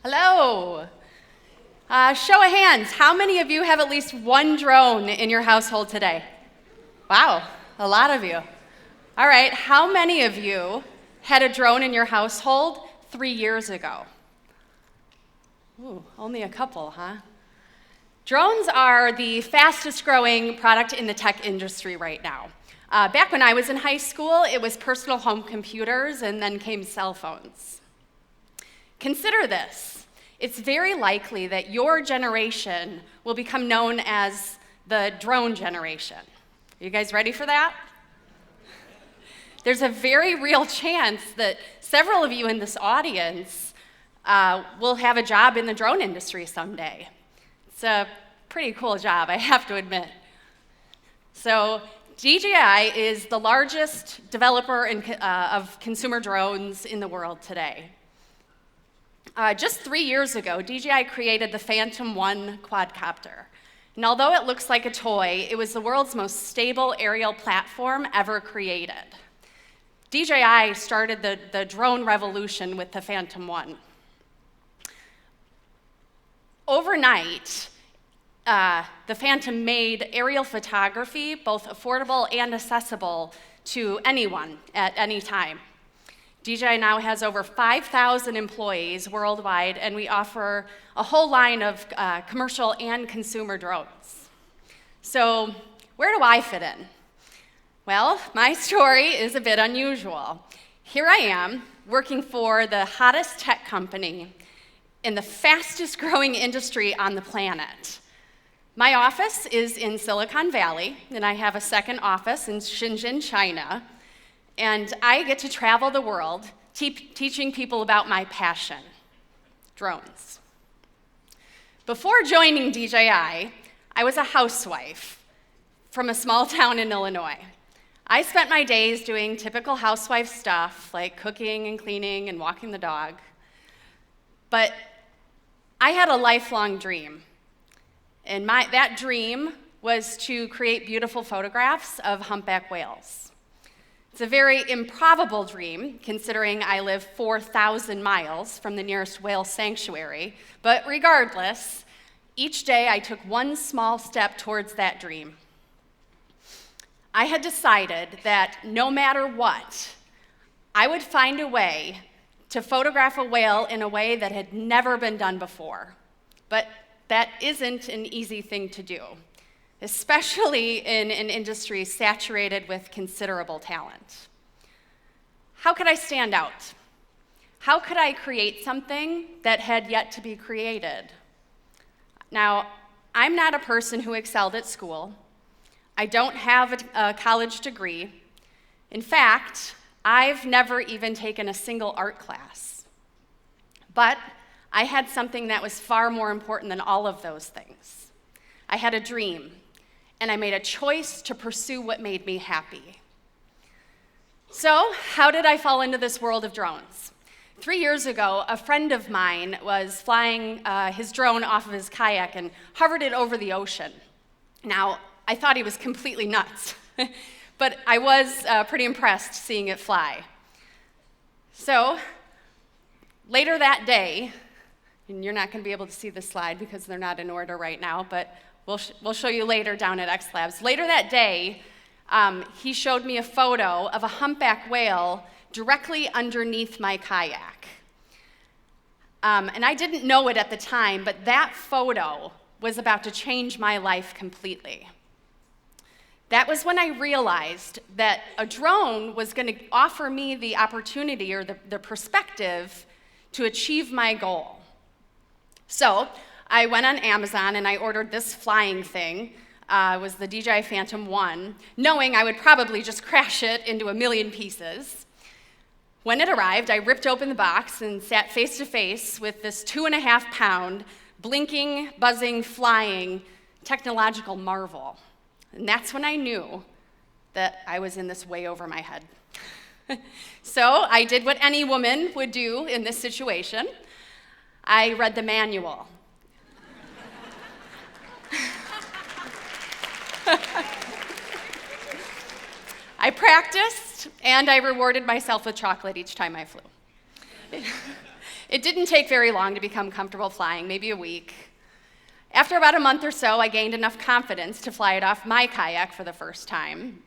Hello. Show of hands, how many of you have at least one drone in your household today? Wow, a lot of you. All right, how many of you had a drone in your household 3 years ago? Ooh, only a couple, huh? Drones are the fastest growing product in the tech industry right now. Back when I was in high school, it was personal home computers, and then came cell phones. Consider this. It's very likely that your generation will become known as the drone generation. Are you guys ready for that? There's a very real chance that several of you in this audience will have a job in the drone industry someday. It's a pretty cool job, I have to admit. So DJI is the largest developer of consumer drones in the world today. Just 3 years ago, DJI created the Phantom 1 quadcopter. And although it looks like a toy, it was the world's most stable aerial platform ever created. DJI started the drone revolution with the Phantom 1. Overnight, the Phantom made aerial photography both affordable and accessible to anyone at any time. DJI now has over 5,000 employees worldwide, and we offer a whole line of commercial and consumer drones. So, where do I fit in? Well, my story is a bit unusual. Here I am, working for the hottest tech company in the fastest growing industry on the planet. My office is in Silicon Valley, and I have a second office in Shenzhen, China. And I get to travel the world teaching people about my passion, drones. Before joining DJI, I was a housewife from a small town in Illinois. I spent my days doing typical housewife stuff like cooking and cleaning and walking the dog. But I had a lifelong dream. And that dream was to create beautiful photographs of humpback whales. It's a very improbable dream, considering I live 4,000 miles from the nearest whale sanctuary. But regardless, each day I took one small step towards that dream. I had decided that no matter what, I would find a way to photograph a whale in a way that had never been done before. But that isn't an easy thing to do, especially in an industry saturated with considerable talent. How could I stand out? How could I create something that had yet to be created? Now, I'm not a person who excelled at school. I don't have a college degree. In fact, I've never even taken a single art class. But I had something that was far more important than all of those things. I had a dream, and I made a choice to pursue what made me happy. So, how did I fall into this world of drones? 3 years ago, a friend of mine was flying his drone off of his kayak and hovered it over the ocean. Now, I thought he was completely nuts, but I was pretty impressed seeing it fly. So, later that day, and you're not going to be able to see this slide because they're not in order right now, but we'll show you later down at X Labs. Later that day, he showed me a photo of a humpback whale directly underneath my kayak. And I didn't know it at the time, but that photo was about to change my life completely. That was when I realized that a drone was going to offer me the opportunity or the perspective to achieve my goal. So I went on Amazon and I ordered this flying thing. It was the DJI Phantom 1, knowing I would probably just crash it into a million pieces. When it arrived, I ripped open the box and sat face to face with this 2.5-pound, blinking, buzzing, flying, technological marvel. And that's when I knew that I was in this way over my head. So I did what any woman would do in this situation. I read the manual. I practiced, and I rewarded myself with chocolate each time I flew. It didn't take very long to become comfortable flying, maybe a week. After about a month or so, I gained enough confidence to fly it off my kayak for the first time.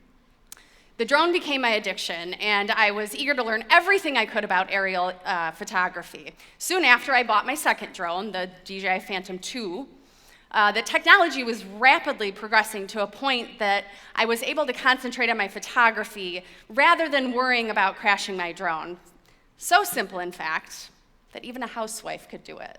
The drone became my addiction, and I was eager to learn everything I could about aerial photography. Soon after, I bought my second drone, the DJI Phantom 2. The technology was rapidly progressing to a point that I was able to concentrate on my photography rather than worrying about crashing my drone. So simple, in fact, that even a housewife could do it.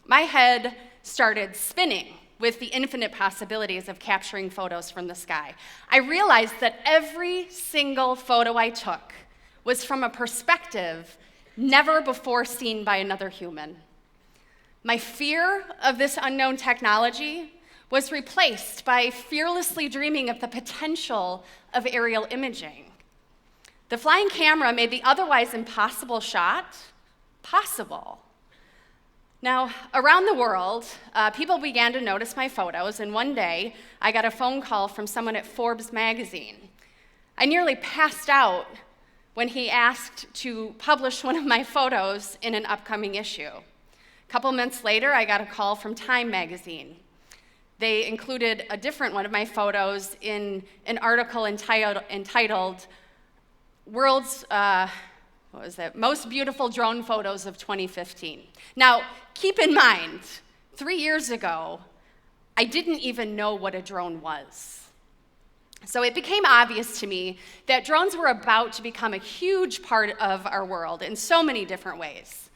My head started spinning with the infinite possibilities of capturing photos from the sky. I realized that every single photo I took was from a perspective never before seen by another human. My fear of this unknown technology was replaced by fearlessly dreaming of the potential of aerial imaging. The flying camera made the otherwise impossible shot possible. Now, around the world, people began to notice my photos, and one day, I got a phone call from someone at Forbes magazine. I nearly passed out when he asked to publish one of my photos in an upcoming issue. A couple months later, I got a call from Time magazine. They included a different one of my photos in an article entitled World's Most Beautiful Drone Photos of 2015. Now, keep in mind, 3 years ago, I didn't even know what a drone was. So it became obvious to me that drones were about to become a huge part of our world in so many different ways.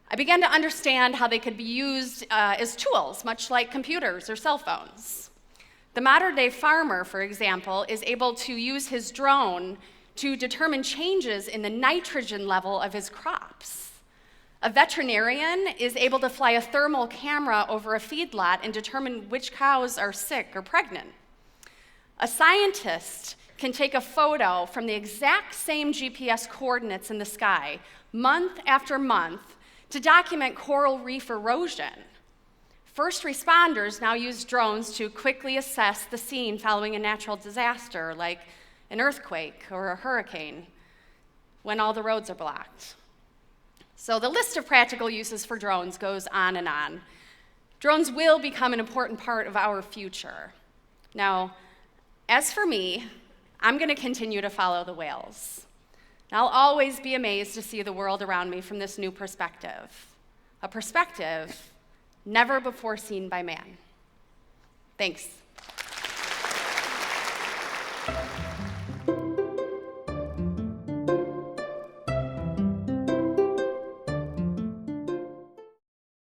I began to understand how they could be used as tools, much like computers or cell phones. The modern-day farmer, for example, is able to use his drone to determine changes in the nitrogen level of his crops. A veterinarian is able to fly a thermal camera over a feedlot and determine which cows are sick or pregnant. A scientist can take a photo from the exact same GPS coordinates in the sky, month after month, to document coral reef erosion. First responders now use drones to quickly assess the scene following a natural disaster, like an earthquake or a hurricane, when all the roads are blocked. So the list of practical uses for drones goes on and on. Drones will become an important part of our future. Now, as for me, I'm going to continue to follow the whales. And I'll always be amazed to see the world around me from this new perspective, a perspective never before seen by man. Thanks.